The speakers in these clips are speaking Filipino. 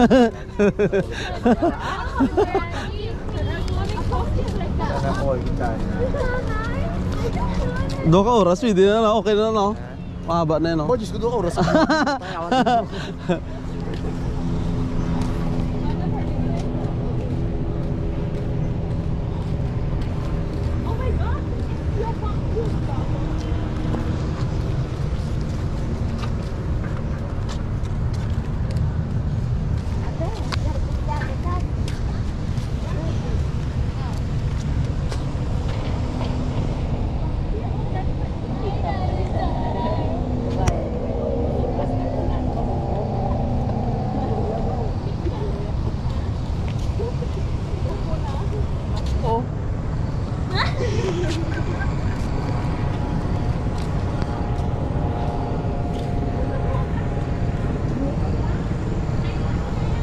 Dua ka oras, pwede na no? Okay na no? Mahaba na yun no? Oh, Diyos ko, 2 oras.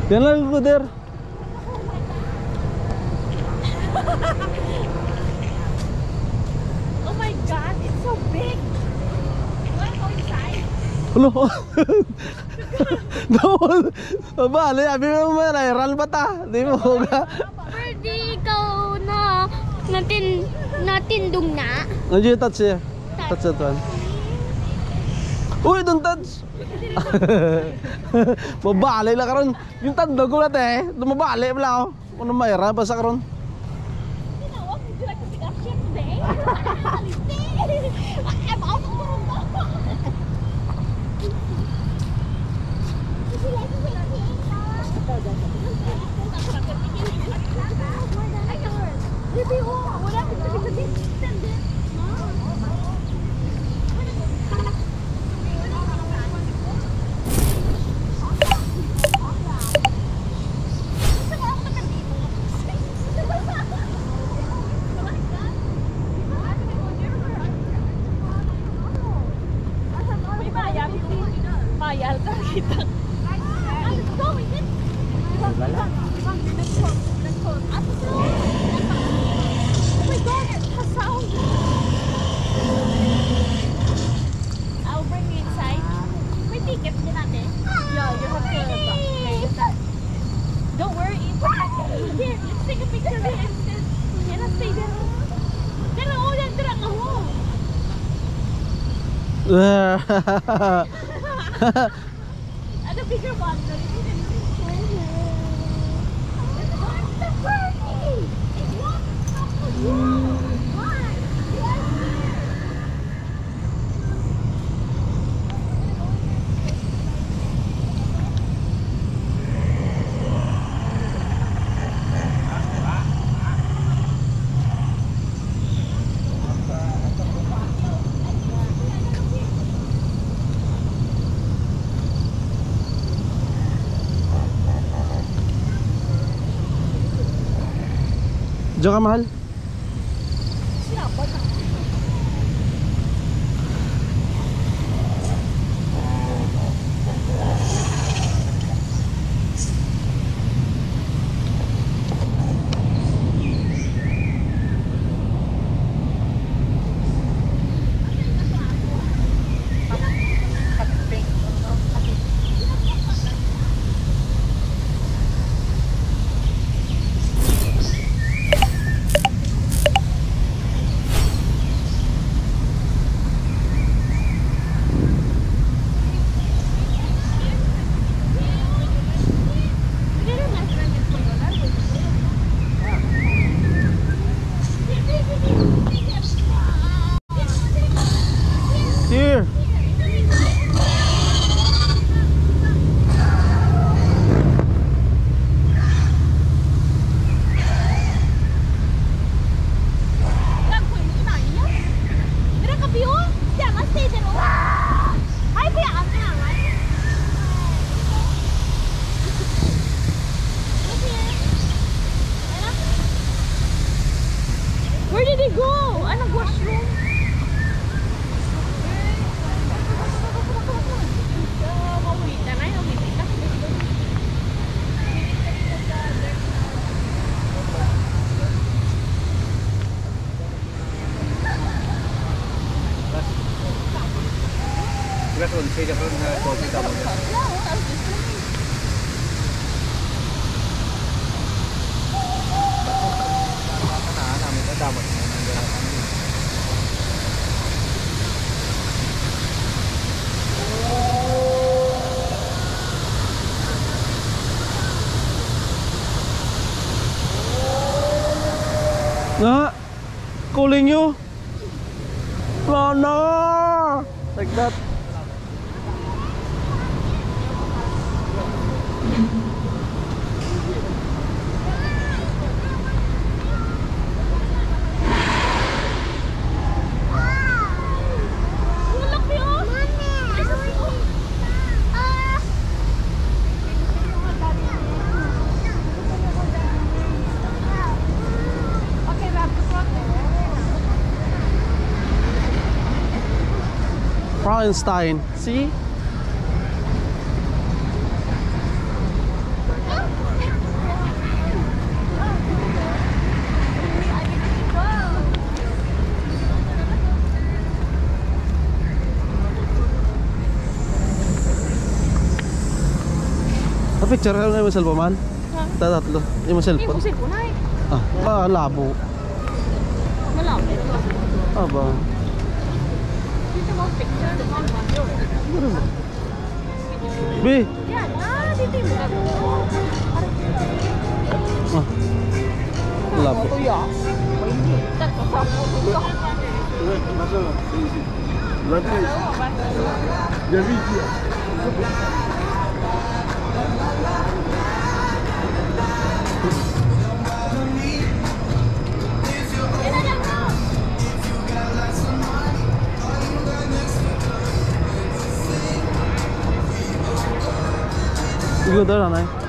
Yan lang ko der. Oh my god, it's so big. Let's go inside. Ulo. Doon. Bale, abi mo ral ba ta? Di mo ga. Pwede ikaw na natindong na. Nandiyo touch siya. Touch sa tuwan. Uy, don't touch. Mabali lang karon. Yung tanda ko na te, dumabali pala ako. Ano mayra pa sa karon? You know what? Would you like to pick up shit today? I'm off the room. Would you like to pick up shit? I can learn. Maybe what happened to the distance? Bayal ka kita. Let's go, we did. Oh my god, it has sound. I'll bring you inside. May ticket din natin. Yeah, you have to pay that. Don't worry. Here, let's take a picture of it. Yeah, let's stay there. Then all that drag na ho. Ano bigger one? Diyan ka mahal? Here. Where did he go? Anong washroom? Nga, calling you. No. Like that. Frankenstein. See? Picture ka na yung cellphone man? Ha? Tatlo. Yung cellphone. Hindi ko na Ah, labo. Malapit. Aba. Dito mo picture. Ano ba? Be! Yan. Dito yung Ah. Labo. 이거 넣어놔.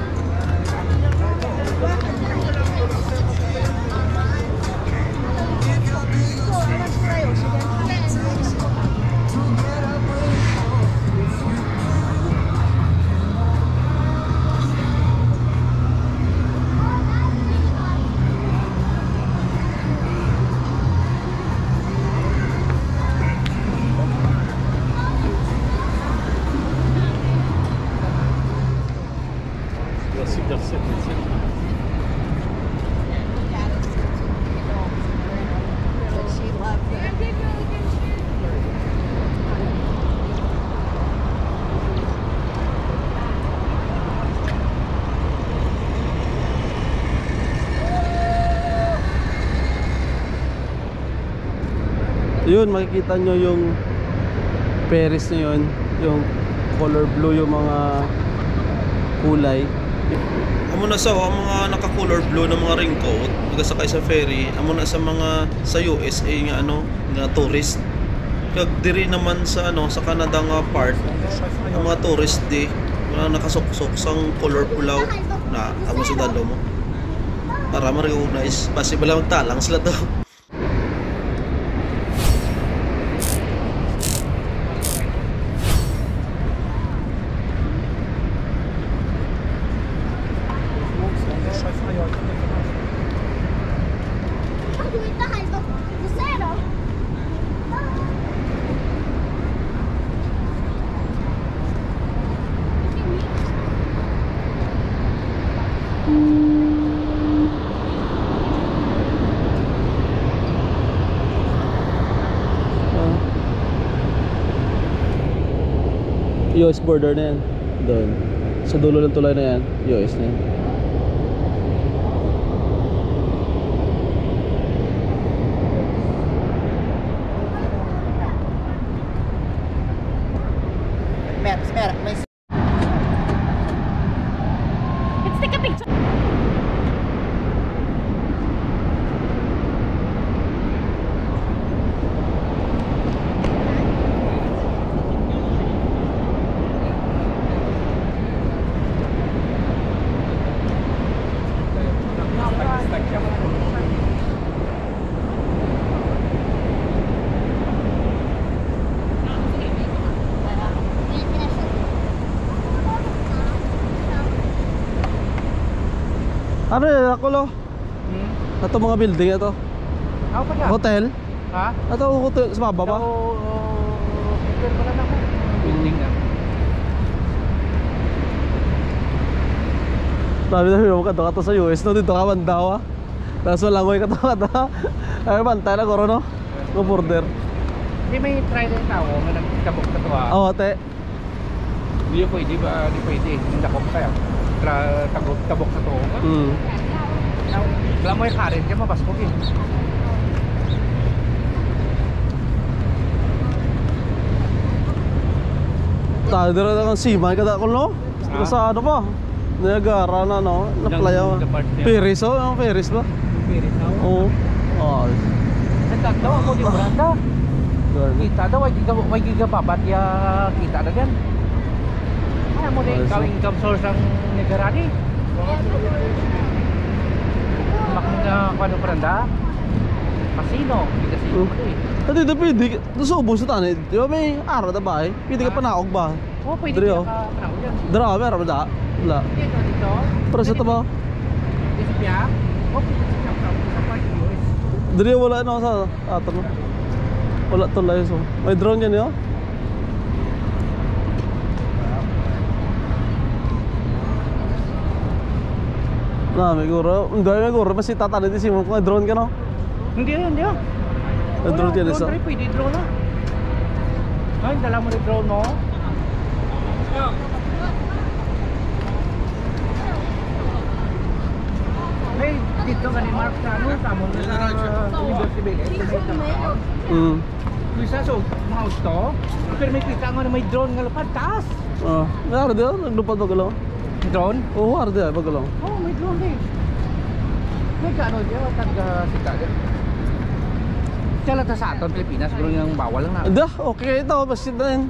Yun, makikita nyo yung Paris na yun, yung color blue, yung mga kulay. Amo na sa mga naka-color blue na mga raincoat, magasakay sa ferry. Amo na sa mga sa USA nga nga tourist. Kag diri naman sa sa Canada nga part, ang mga tourist di mga nakasuksok sang color pulaw na amo sa dalo mo. Para ma-recognize, possible lang magtalang sila to. US border na yan. Doon. Sa dulo ng tulay na yan, US na yan. Let's take a picture. Ano yan ako lo? Ito mga building ito. Ako pa yan? Hotel? Ha? Ito hotel sa baba ba? Hotel pa lang ako. Building na. Sabi na mo ka to sa US no, dito ka man daw ah. Tapos walangoy ka to. Ay bantay na koro no? No border. Hindi may try din tao, may nagkabok sa tuwa. Oo, te. Hindi pwede ba? Hindi pwede. Hindi ako kaya. Tabok sa tuwa. Glamoy ka rin, kaya mabaskog eh. Tayo dito na ng Siman kada ko no? Ah. Sa ano pa? Niagara na no? Na playa. The part niya. Ferris oh, yung Ferris ba? Spirit now. Oo. Oh. Nagtagdaw ako di Branda. Garni. Kita daw, may gigababat ya kita na yan. Kaya mo na Ayos, ikaw income source ang negarani. Makina ko ano Branda? Kasino, hindi kasino pa eh. Hindi na pwede. Doon sa ubos sa tanay. Di ba may araw na ba eh? Pwede ka panakog ba? Oo, pwede Dre, ka oh. panahon yan. Drama, meron ba da? Wala. Dito. Pero sa taba? Dito siya. Oo, pwede siya sa part US. Dre, wala ano sa ato no? Wala tulay so. May drone yan yun? Na, may guro. Hindi, may guro. Mas itatanin din si mo kung may drone ka no? Hindi. May drone yan isa. Drone, pwede drone na. Ay, dala mo na drone mo. Hey, dito ka ni Mark sa ano, tamo na sa University Bay. Kuisa so, mouse to. Pero may kita nga na may drone nga lapad, taas. Nara din, naglupad magalang. Drone? Oo, nara din, magalang. Oo, may drone eh. May kaano diya, taga-sika diya. Siya lang sa aton, Pilipinas, pero yung bawal lang na. Hindi, okay ito, basta din.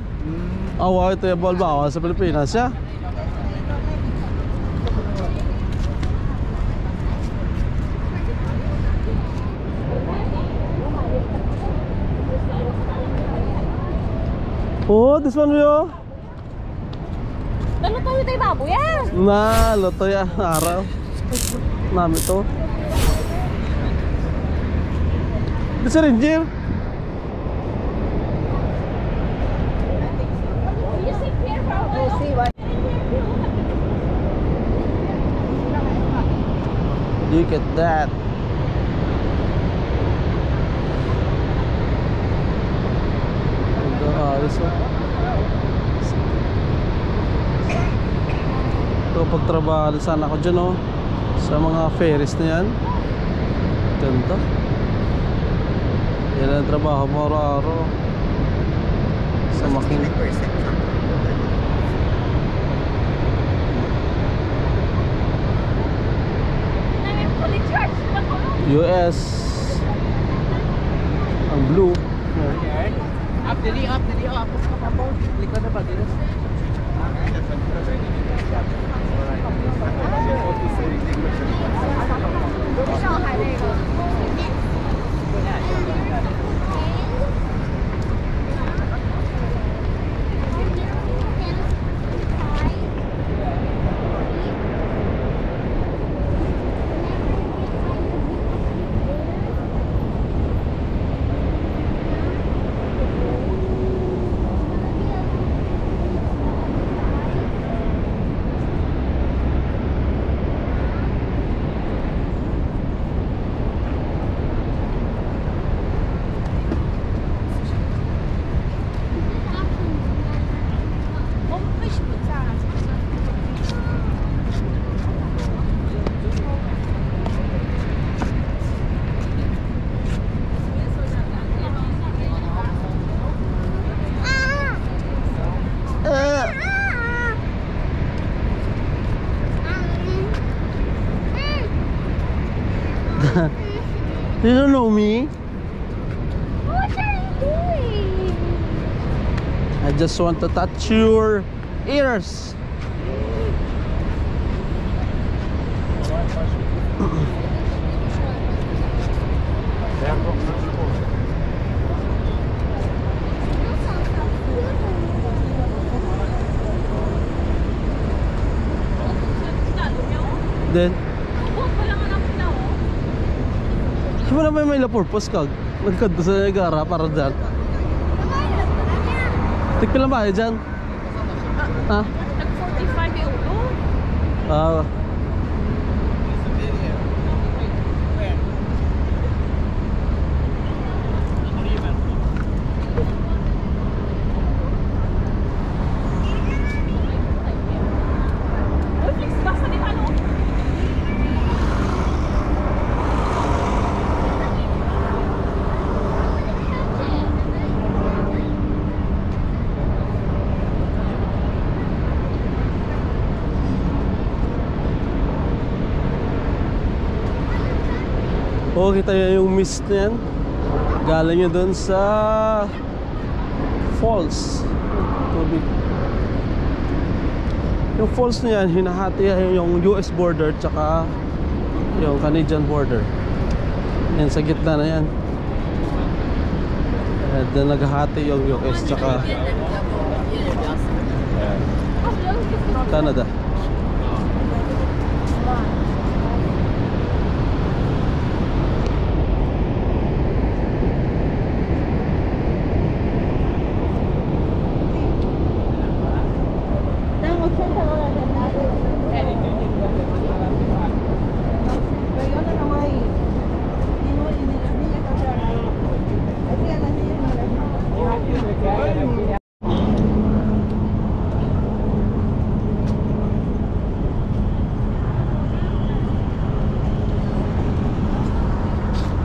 Awa, ito yung bawal sa Pilipinas siya. Oh, this one yo. Dalo tayo tayo baboy ah. Na, loto ya, araw. Nami to. This is Ranger. You sit here for a while. See what? Look at that. Ayos oh. So pagtrabaho sana ako dyan oh, sa mga ferries na yan. Ganda. Yan ang trabaho mo araw-araw sa makina. I'm fully charged. US ang blue. Up, dali, up. Apos ka pa po. Likod na pa dito. You don't know me? What are you doing? I just want to touch your ears. Then, Huwag ko lang alam na oh. ano naman may purpose ka? Nagkado sa Niagara para dyan. Tigpil lang ba dyan? Ha? Nag-45 yung ulo. Ah. Oh, kita nyo yung mist na yan. Galing nyo dun sa falls. Tubig. Yung falls na yan, hinahati yung US border tsaka yung Canadian border. Yan, sa gitna na yan. At naghahati yung US tsaka Canada.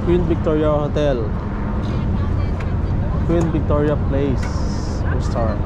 Queen Victoria Hotel, Queen Victoria Place Restaurant.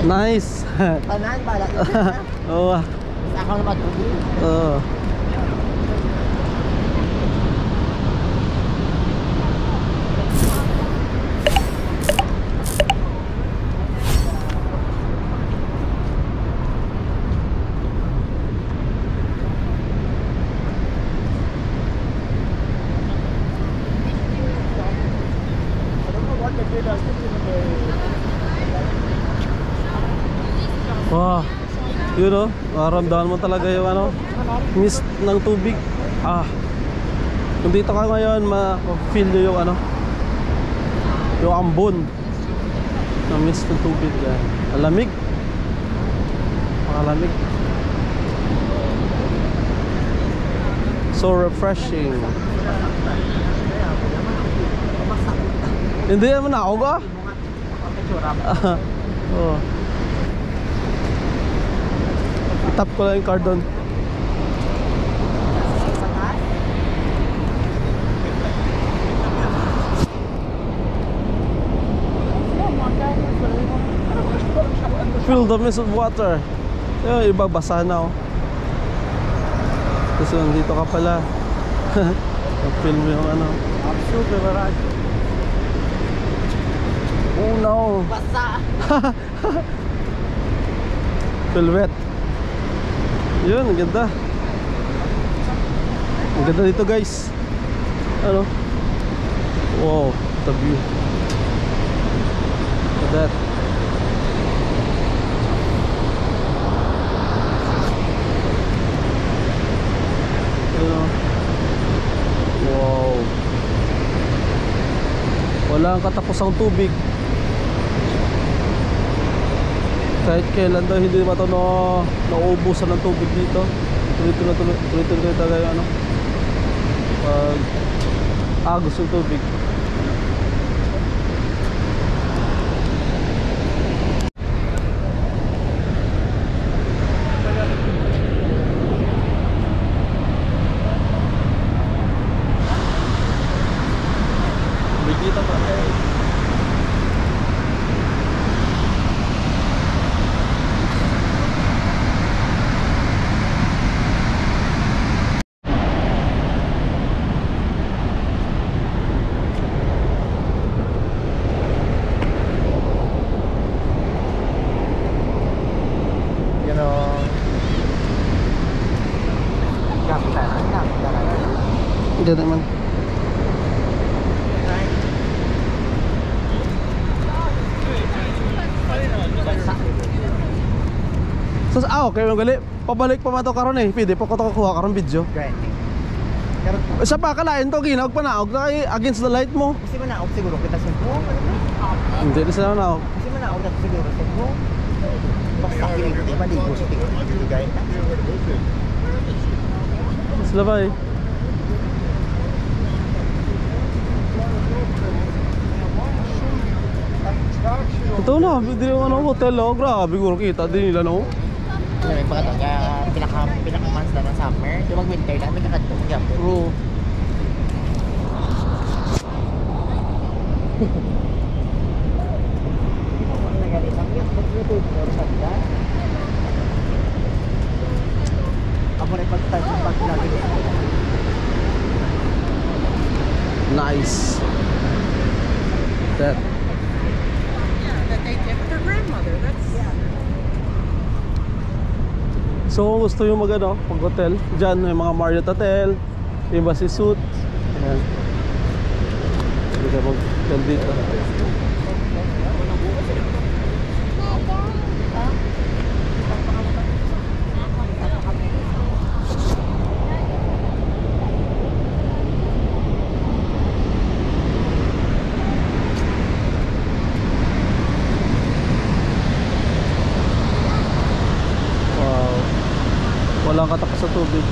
Nice. Tanan bala. Oo. Ako na matulog. Oo. Wow, yun o, maramdaman mo talaga yung ano, mist ng tubig. Kung dito ka ngayon, ma-feel nyo yung ano, yung ambon ng mist ng tubig. Yan. Malamig. Makalamig. So refreshing. Hindi naman ako ba? Oh. Tap ko lang yung card doon. Feel the mist of water. Yung iba basa na oh. Kasi nandito ka pala. Feel mo yung ano. Super marag. Oh no. Basa. Feel wet. Yun, ang ganda. Ang ganda dito guys. Ano? Wow, the view. Look at that. Ano? Wow. Wala ang katapusang tubig. Kahit kailan daw hindi naman ito nauubusan ng tubig dito. Tuloy-tuloy talaga yung ano, pag agos ng tubig. Bigita pa. Diyan naman. So, okay, magali. Pabalik pa mato karon eh. Pwede pa ko to kuha karon video. Sa pa kalain to ginawag pa naog na kay against the light mo. Kasi manaog siguro kita sa mo. Hindi na sila naog. Kasi manaog na siguro sa mo. Basta kilig di maligo sa tigay. Sila ba eh? Ito na, hindi yung ano, hotel oh. Grabe, guro kita din nila no. May pagkatong kaya pinaka-months na ng summer. Yung mag-winter na, may kakadto ng gamit. Bro. Ako na pag-start ng pag-lagi. Nice. That. So kung gusto yung mag-ano, mag-hotel, dyan may mga Marriott Hotel, iba si Suit. Ayan. Hindi ka mag-hotel dito. Wow. Walang katakas sa tubig.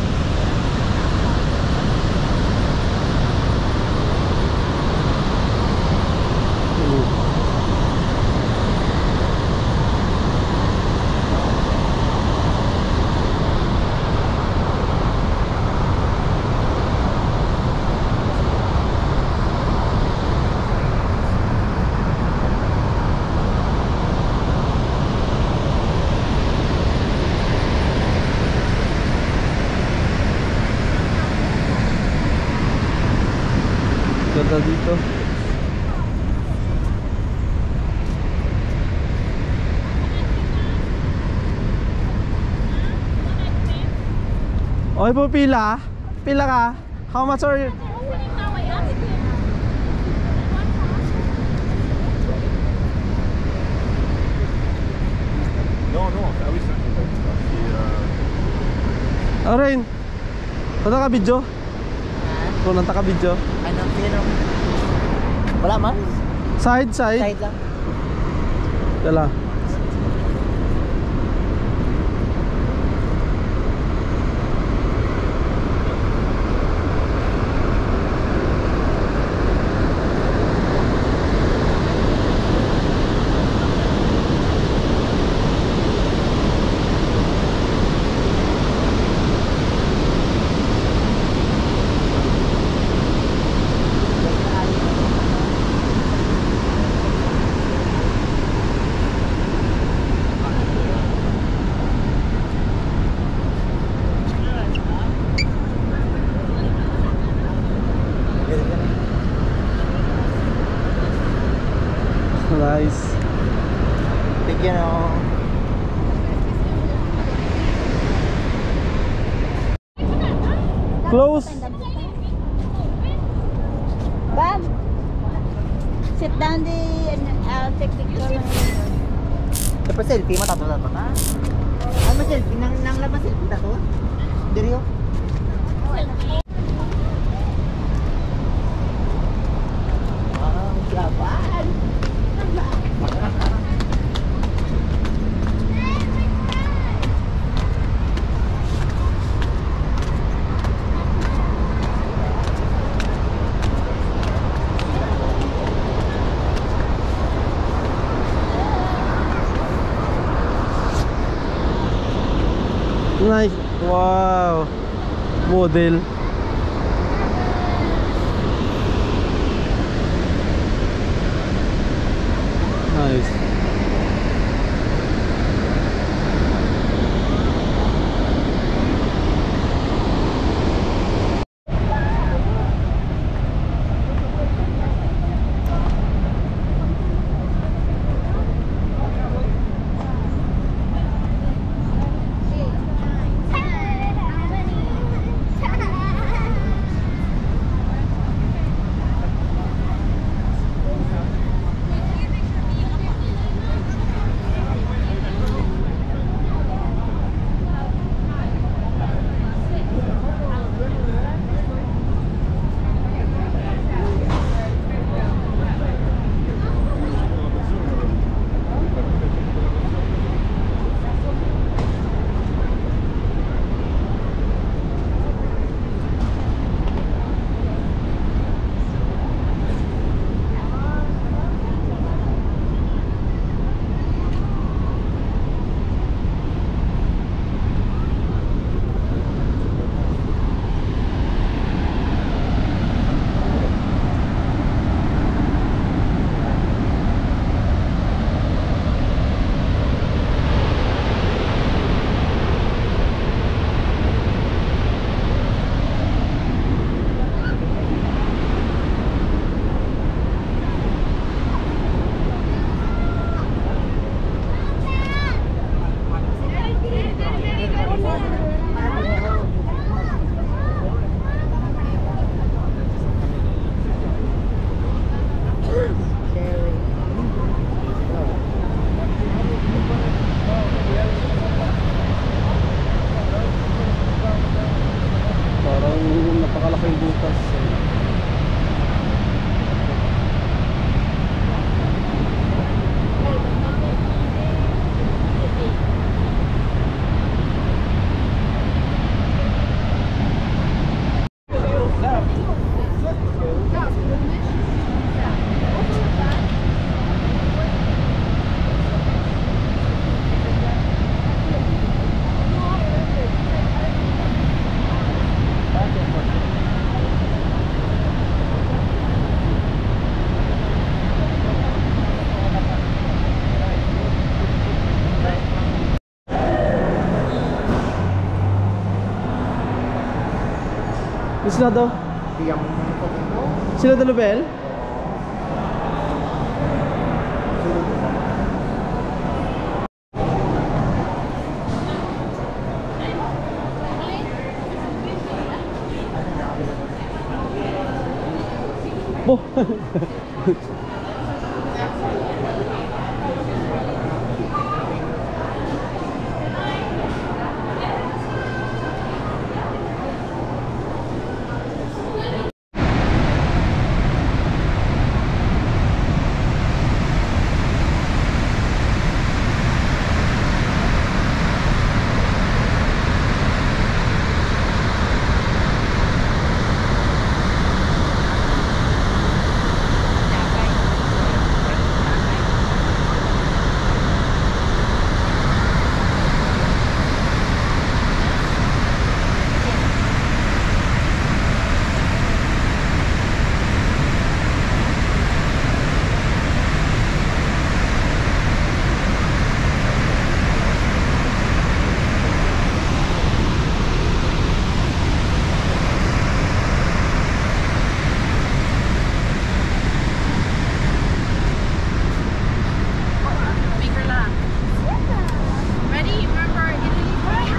Ganda dito. Okay po, pila? Pila ka? How much are you? Opening now, I asked him. Rain, punta ka video? Punta ka video? Ano, sino? Wala man? Side, side. Side lang. Dala. Nice. Bigyan ako. Close. Bob, sit down and I'll take picture. Tapos selfie mo, tato na ka? Ano selfie? Nang labas selfie tato? Diri yun? Laban! Nice. Wow. Model. Nice. Isla daw. Yang Sila Dalubel? Oh. Ready? Remember Italy first?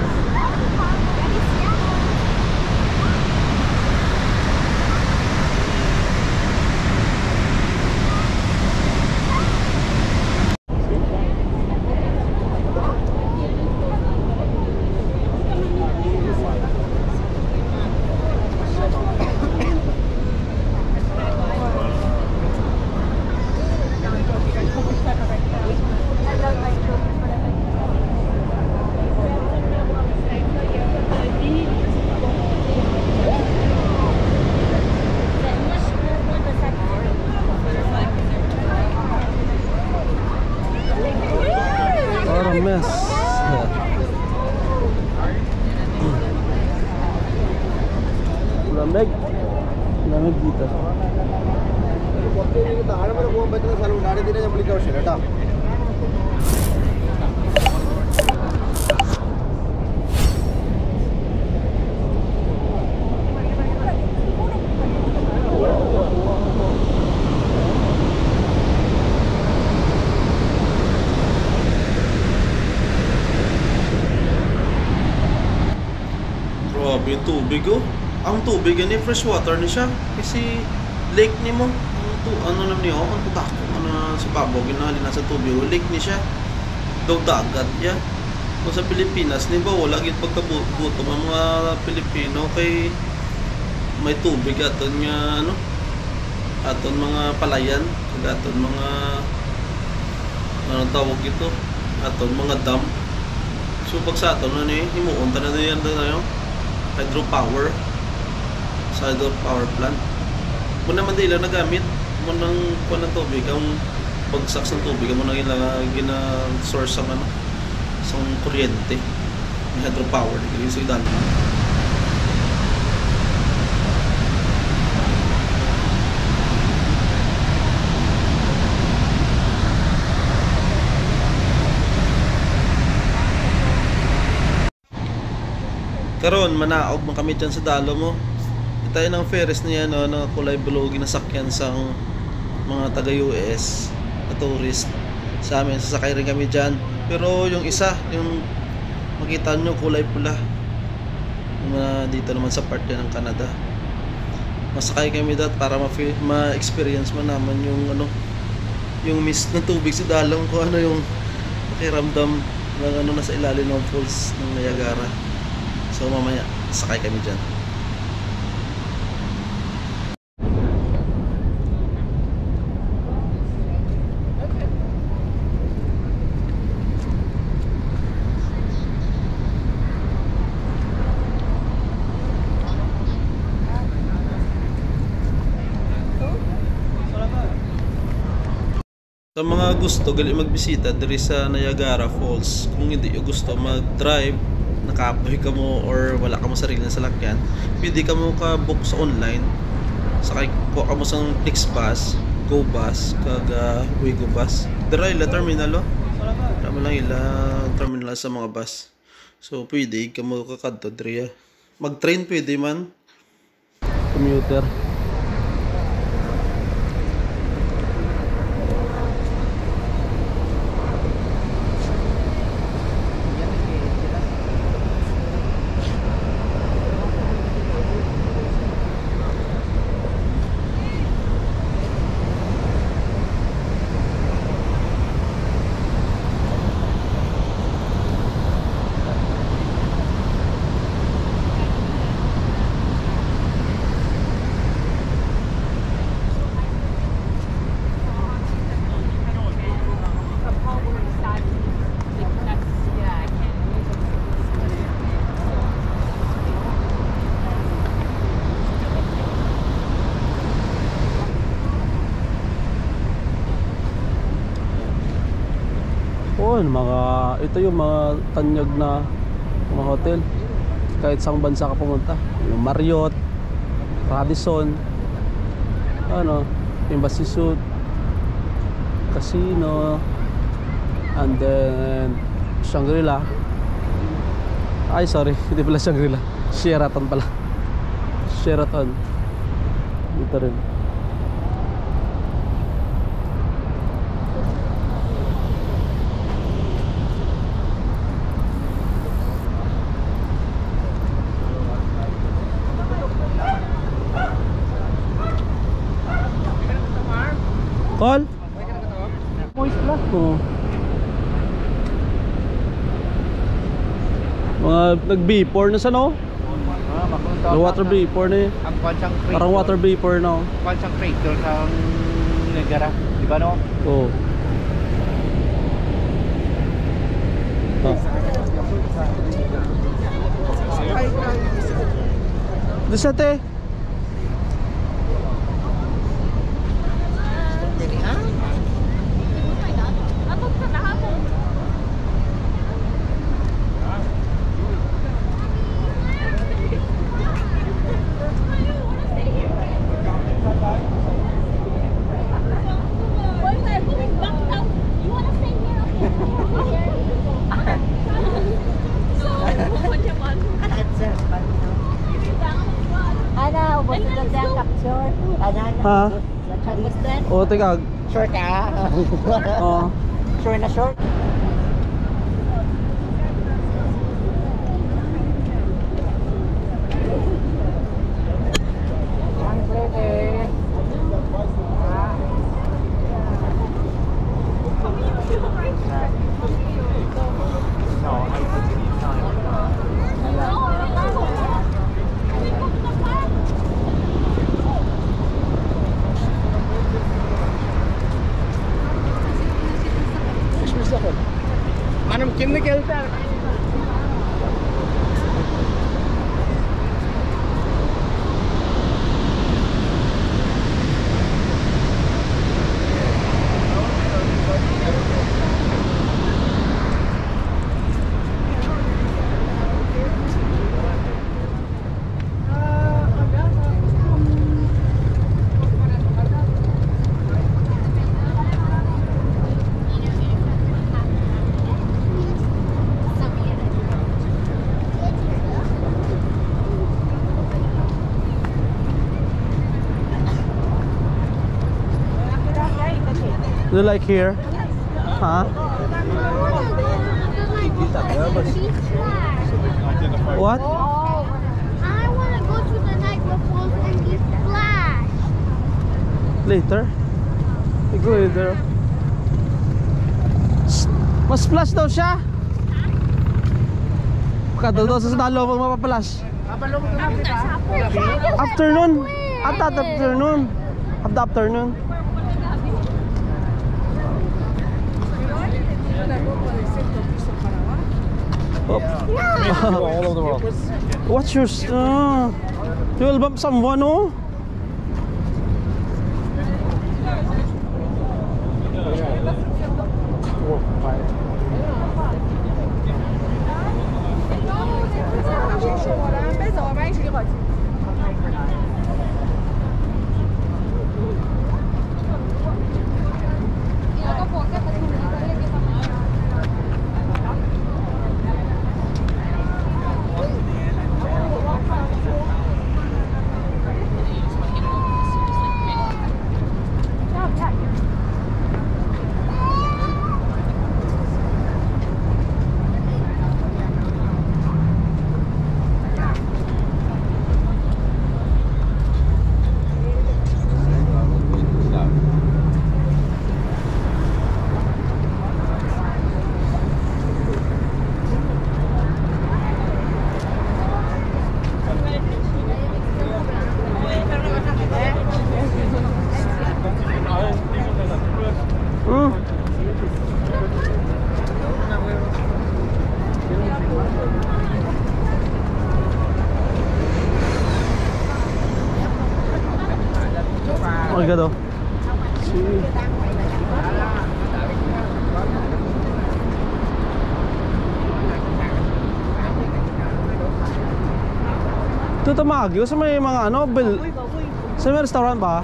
Parang mess. Lamig. Lamig dito. Grabe yung tubig oh. Ang tubig yan fresh water ni siya. Kasi lake ni mo. Ano naman niyo, ang putak ano sa babaw ginali na sa tubig. Lake ni siya. Daw dagat ya. Kung sa Pilipinas, ni ba wala gid pagkabuto ng mga Pilipino kay may tubig aton nga ano aton mga palayan, aton mga ano tawag ito, aton mga dam. So pag sa aton ano eh, himuon ta na yan tayo. Hydropower sa hydropower plant. Kung naman di lang nagamit mo nang kuha ng tubig, ang bagsak ng tubig mo nang gina-source ang ano, isang kuryente. May hydropower dito sa idan. Karon manaog man kami dyan sa dalo mo. Tayo ng Ferris niya no, na kulay blue ginasakyan sang mga taga US na tourist. Sa amin sasakay rin kami dyan. Pero yung isa, yung makita nyo kulay pula. Yung dito naman sa part yan ng Canada. Masakay kami dito para ma-experience man naman yung ano, yung mist ng tubig sa dalong ko, ano yung pakiramdam ng ano nasa ilalim ng falls ng Niagara. So mamaya sakay kami dyan. Sa mga gusto gali magbisita diri sa Niagara Falls, kung hindi yung gusto mag-drive, nakaapoy ka mo or wala ka mo sarili na salakyan, pwede ka mo ka-book sa online. Sakay ko ka mo sa Flixbus, GoBus, kaga Wigo Bus. Dira ila terminal oh. Tama lang ila terminal sa mga bus. So pwede ka mo kakadto diri. Mag-train pwede man. commuter. Ito yung mga tanyag na mga hotel kahit saang bansa ka pumunta, yung Marriott, Radisson, ano, Embassy Suite, Casino, and then Shangri-La. Ay sorry, hindi pala Shangri-La, Sheraton pala. Sheraton dito rin. Call? Moist lang. Oo. Mga nag-vapor na sa no? Water vapor na yun. Ang concentrate. Parang water vapor na. Concentrator sa Niagara. Di ba no? Oo. Desate. Ha? O, teka. Short ah. Oo. Sure na short. Manam కిందకి వెళ్తారు. Do you like here? Huh? What? Oh, I want to go to the Niagara Falls and get splash. Later? We go later. Mas splash daw siya. Kada daw sa dalo pag mapaplash. Afternoon. At that afternoon. At the afternoon. All over the world. What's your you will bump someone, oh? Ang ganda. Ito Tamagyo, sa may mga ano, sa may restaurant ba?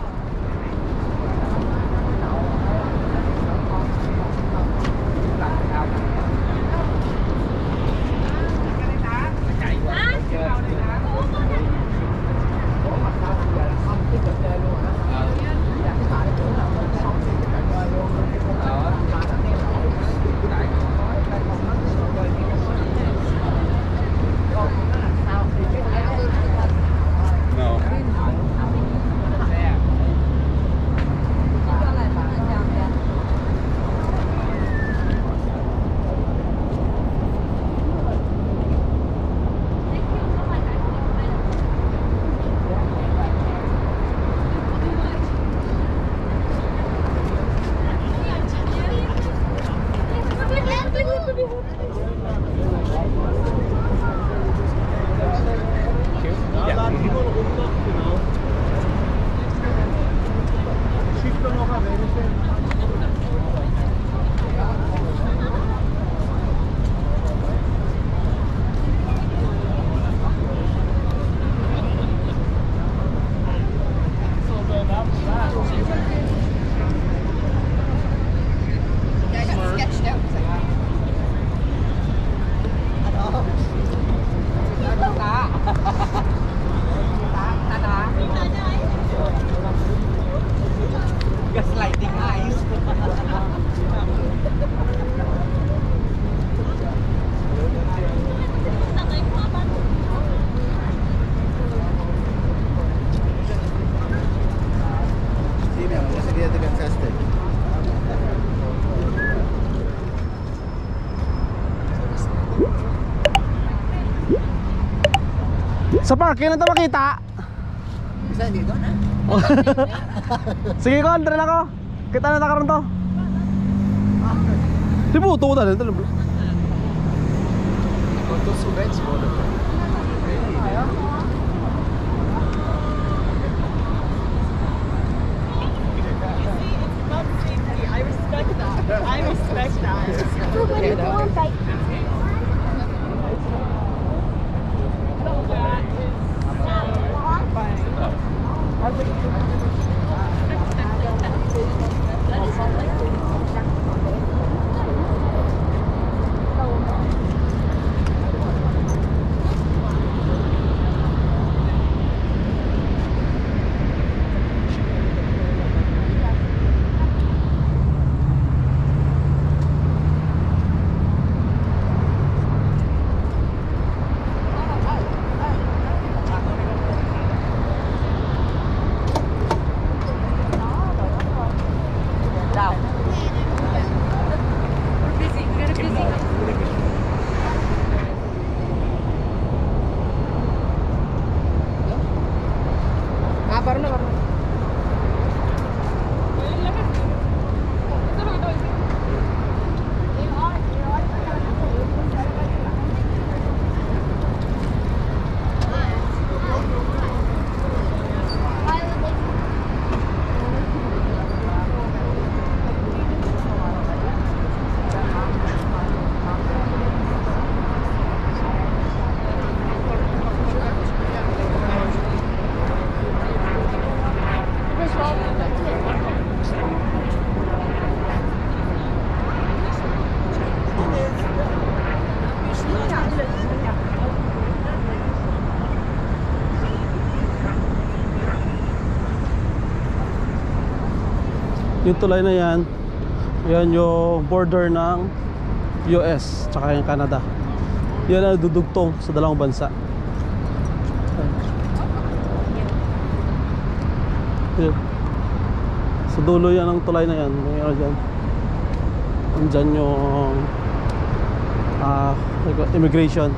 Gaslighting eyes. Sa parking na ito makita. Bisa dito na. Sige ko, andre lang ako. Kita na karon to. Di po, ito ko dali. I respect that. Yung tulay na yan, yan yung border ng US tsaka yung Canada. Yan ang dudugtong sa dalawang bansa. Yan. Sa dulo yan ang tulay na yan. Mayroon dyan. Andyan yung immigration.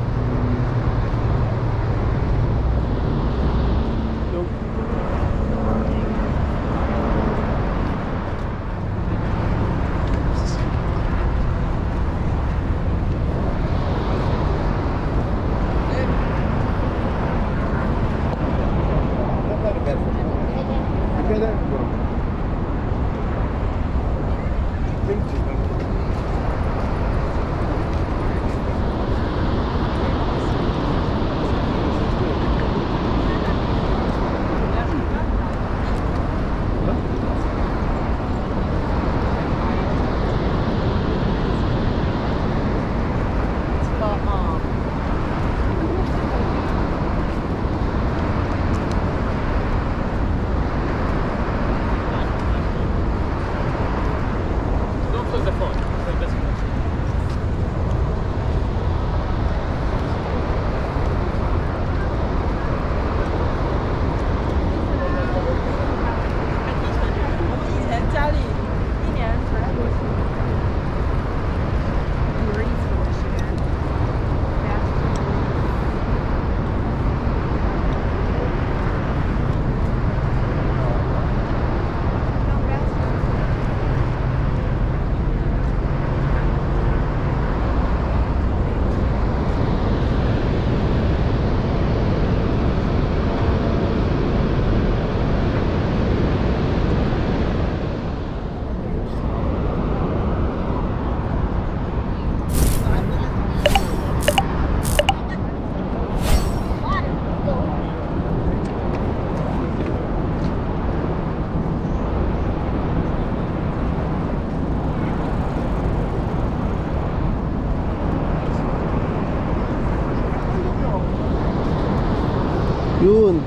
Yun.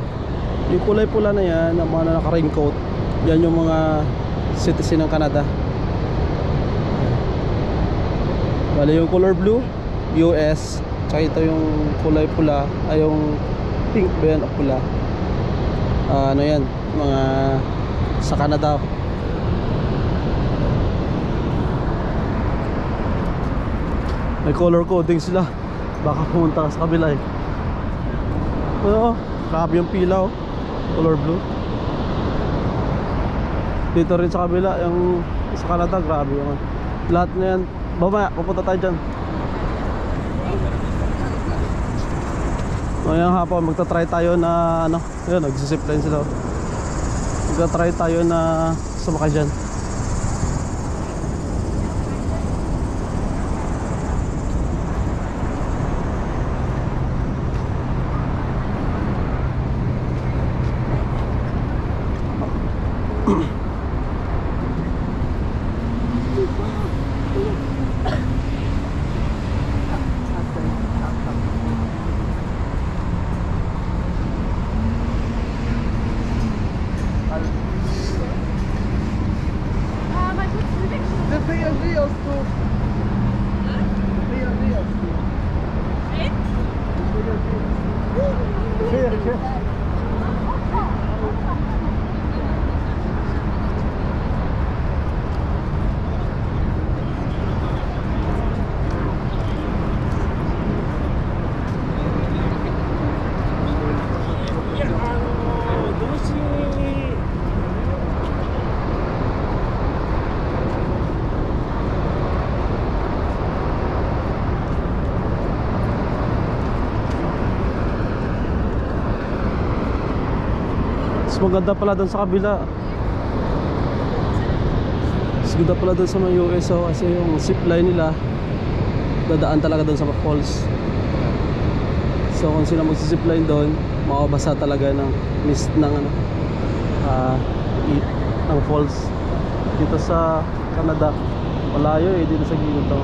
Yung kulay pula na yan, ang mga naka-raincoat, yan yung mga citizen ng Canada. Bali yung color blue, US. Tsaka ito yung kulay pula, ay yung pink ba yan o pula? Ano yan, mga sa Canada. May color coding sila. Baka pumunta ka sa kabila eh. Ano, grabe yung pila oh. Color blue. Dito rin sa kabila, yung sa Canada, grabe yung lahat na yan. Mamaya, pupunta tayo dyan. Ngayong hapon, magta-try tayo na ano, yun, nagsisipline sila. Magta-try tayo na sumakay dyan. Maganda pala doon sa kabila. Mas ganda pala doon sa mga USO kasi yung zipline nila dadaan talaga doon sa falls. So kung sila magsizipline doon, makabasa talaga ng mist ng ano, ng falls. Dito sa Canada, malayo eh, dito sa gilid to.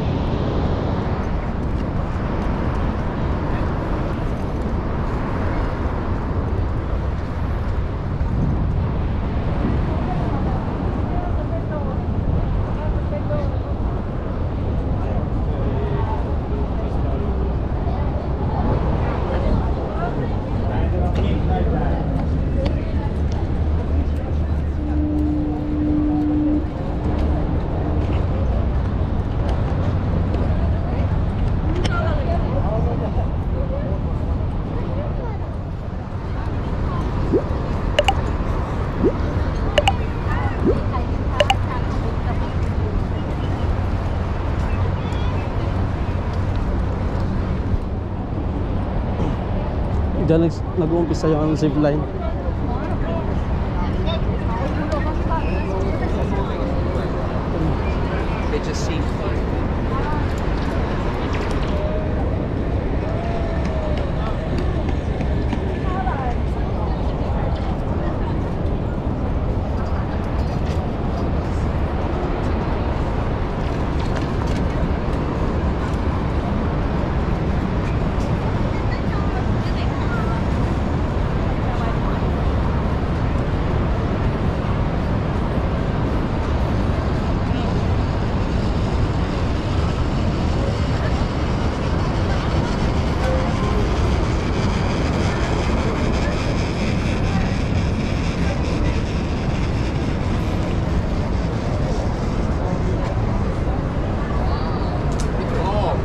Diyan nag-uumpisa yung zipline. They just see.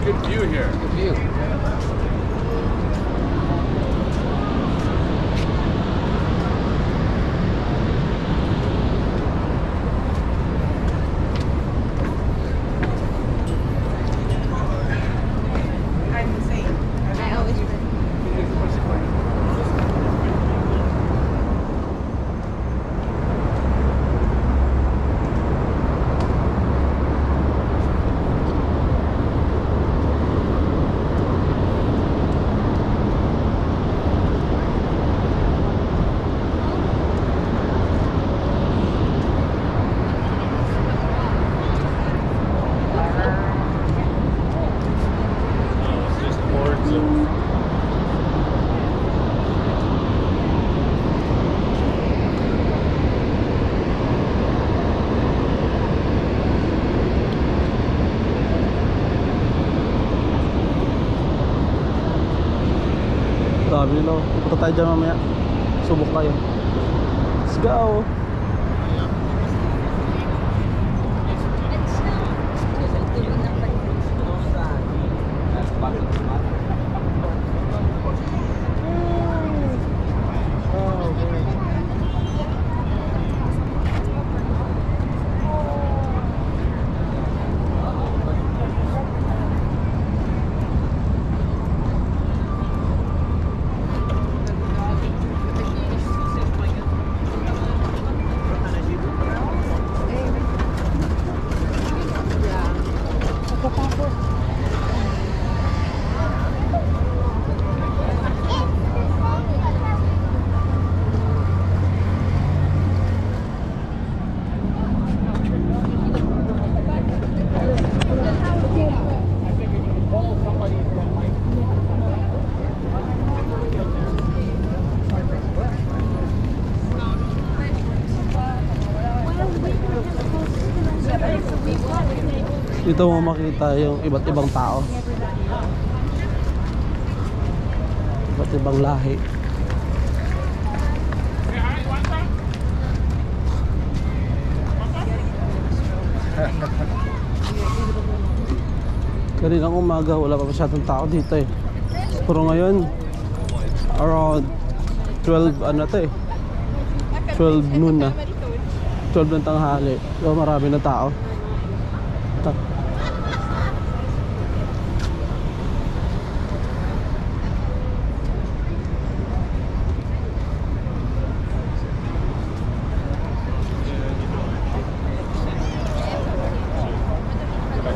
Good view here. Good view. dami nila. Punta tayo dyan mamaya. Subok tayo. Let's go! Dito mo makita yung iba't ibang tao. Iba't ibang lahi. Kaninang umaga wala pa masyadong tao dito eh. Pero ngayon around 12 ano to eh, 12 noon na, 12 ng tanghali. So marami na tao.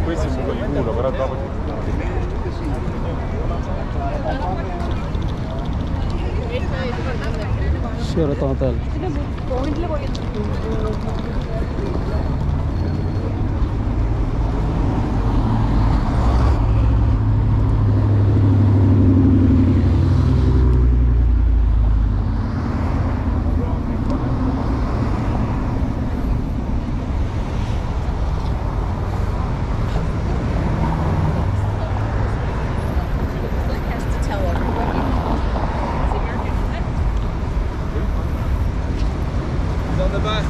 Questi sono di culo, però dopo Sheraton Hotel. on the bus.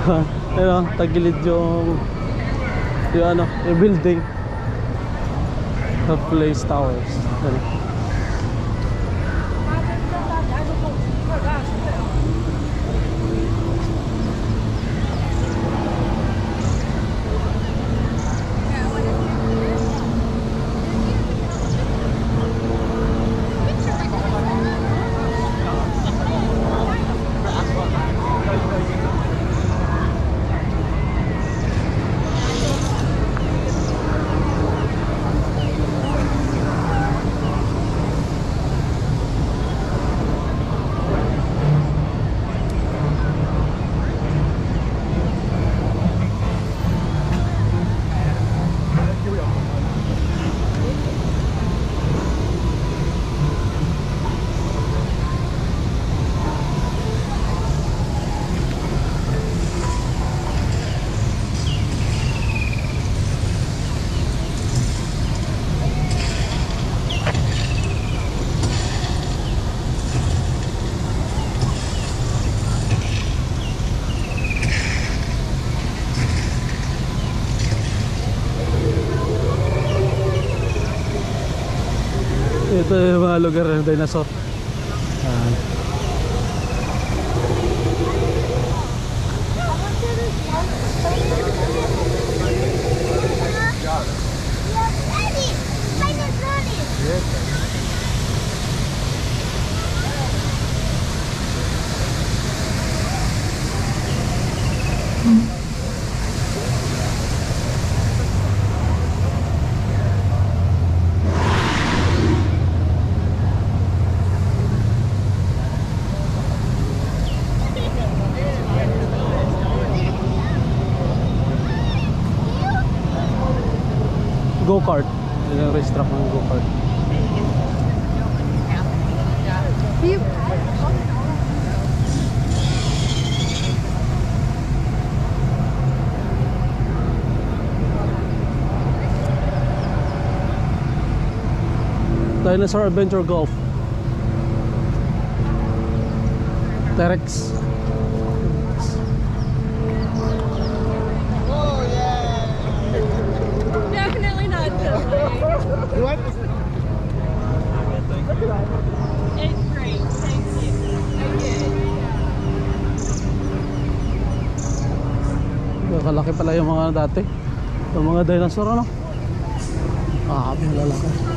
Ayun, tagilid yung ano, yung building. The Place Towers. Ayun. Ito yung mga lugar ng dinosaur. Ayan. Go-kart. Yun yung racetrack ng go-kart. Dinosaur Adventure Golf. T-Rex. Definitely not Chile. You want? It's great. Thank you. I did. Kalaki pala yung mga dati. Yung mga dinosaur ano? Ah, malalaki.